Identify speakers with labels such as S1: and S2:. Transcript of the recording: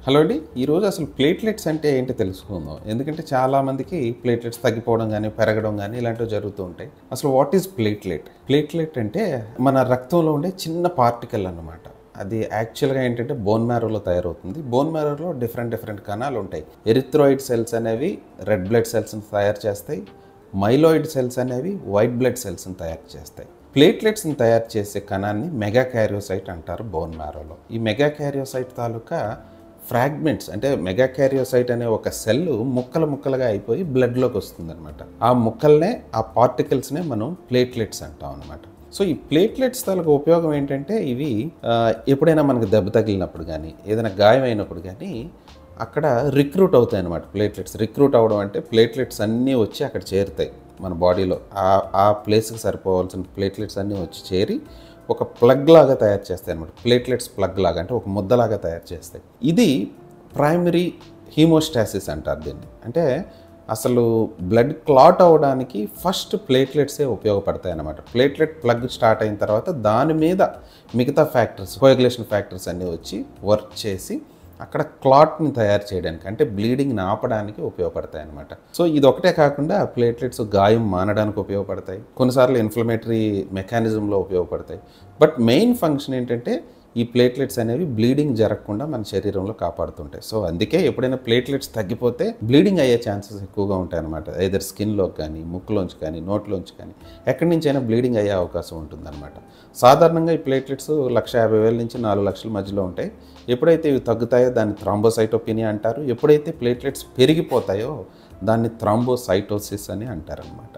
S1: Hello అండి, ఈరోజు అసలు ప్లేట్లెట్స్ అంటే ఏంటో తెలుసుకుందాం. ఎందుకంటే చాలామందికి ప్లేట్లెట్స్ తగ్గిపోవడం కానీ పెరగడం కానీ ఇలాంటివి జరుగుతూ ఉంటాయి. అసలు వాట్ ఈజ్ ప్లేట్లెట్? ప్లేట్లెట్ అంటే మన రక్తంలో ఉండే చిన్న పార్టికల్ అన్నమాట. అది యాక్చువల్గా ఏంటంటే బోన్ మ్యారోలో తయారవుతుంది. బోన్ మ్యారోలో డిఫరెంట్ కణాలు ఉంటాయి. ఎరిథ్రాయిడ్ సెల్స్ అనేవి రెడ్ బ్లడ్ సెల్స్ని తయారు చేస్తాయి. మైలాయిడ్ సెల్స్ అనేవి వైట్ బ్లడ్ సెల్స్ని తయారు చేస్తాయి. ప్లేట్లెట్స్ని తయారు చేసే కణాన్ని మెగాకారియోసైట్ అంటారు బోన్ మ్యారోలో. ఈ మెగాకారియోసైట్ తాలూకా ఫ్రాగ్మెంట్స్ అంటే మెగాకారియోసైట్ అనే ఒక సెల్ ముక్కలుగా అయిపోయి బ్లడ్లోకి వస్తుందన్నమాట. ఆ ముక్కల్నే ఆ పార్టికల్స్నే మనం ప్లేట్లెట్స్ అంటాం అనమాట. సో ఈ ప్లేట్లెట్స్ తాలూకు ఉపయోగం ఏంటంటే ఇవి ఎప్పుడైనా మనకు దెబ్బ తగిలినప్పుడు కానీ ఏదైనా గాయం అయినప్పుడు కానీ అక్కడ రిక్రూట్ అవుతాయి అన్నమాట. ప్లేట్లెట్స్ రిక్రూట్ అవ్వడం అంటే ప్లేట్లెట్స్ అన్నీ వచ్చి అక్కడ చేరుతాయి మన బాడీలో. ఆ ప్లేస్కి సరిపోవాల్సిన ప్లేట్లెట్స్ అన్నీ వచ్చి చేరి ఒక ప్లగ్ లాగా తయారు చేస్తాయి అనమాట. ప్లేట్లెట్స్ ప్లగ్ లాగా అంటే ఒక ముద్దలాగా తయారు చేస్తాయి. ఇది ప్రైమరీ హీమోస్టాసిస్ అంటారు దీన్ని. అంటే అసలు బ్లడ్ క్లాట్ అవ్వడానికి ఫస్ట్ ప్లేట్లెట్సే ఉపయోగపడతాయి అన్నమాట. ప్లేట్లెట్ ప్లగ్ స్టార్ట్ అయిన తర్వాత దాని మీద మిగతా ఫ్యాక్టర్స్ కోయాగులేషన్ ఫ్యాక్టర్స్ అన్నీ వచ్చి వర్క్ చేసి అక్కడ క్లాట్ని తయారు చేయడానికి అంటే బ్లీడింగ్ని ఆపడానికి ఉపయోగపడతాయి అన్నమాట. సో ఇది ఒకటే కాకుండా ప్లేట్లెట్స్ గాయం మానడానికి ఉపయోగపడతాయి. కొన్నిసార్లు ఇన్ఫ్లమేటరీ మెకానిజంలో ఉపయోగపడతాయి. బట్ మెయిన్ ఫంక్షన్ ఏంటంటే ఈ ప్లేట్లెట్స్ అనేవి బ్లీడింగ్ జరగకుండా మన శరీరంలో కాపాడుతుంటాయి. సో అందుకే ఎప్పుడైనా ప్లేట్లెట్స్ తగ్గిపోతే బ్లీడింగ్ అయ్యే ఛాన్సెస్ ఎక్కువగా ఉంటాయి అన్నమాట. ఐదర్ స్కిన్లోకి కానీ ముక్కులోంచి కానీ నోట్లోంచి కానీ ఎక్కడి నుంచి అయినా బ్లీడింగ్ అయ్యే అవకాశం ఉంటుందన్నమాట. సాధారణంగా ఈ ప్లేట్లెట్స్ 1,50,000 నుంచి 4 లక్షల మధ్యలో ఉంటాయి. ఎప్పుడైతే ఇవి తగ్గుతాయో దాన్ని థ్రాంబోసైటోపినియా అంటారు. ఎప్పుడైతే ప్లేట్లెట్స్ పెరిగిపోతాయో దాన్ని థ్రాంబోసైటోసిస్ అని అంటారనమాట.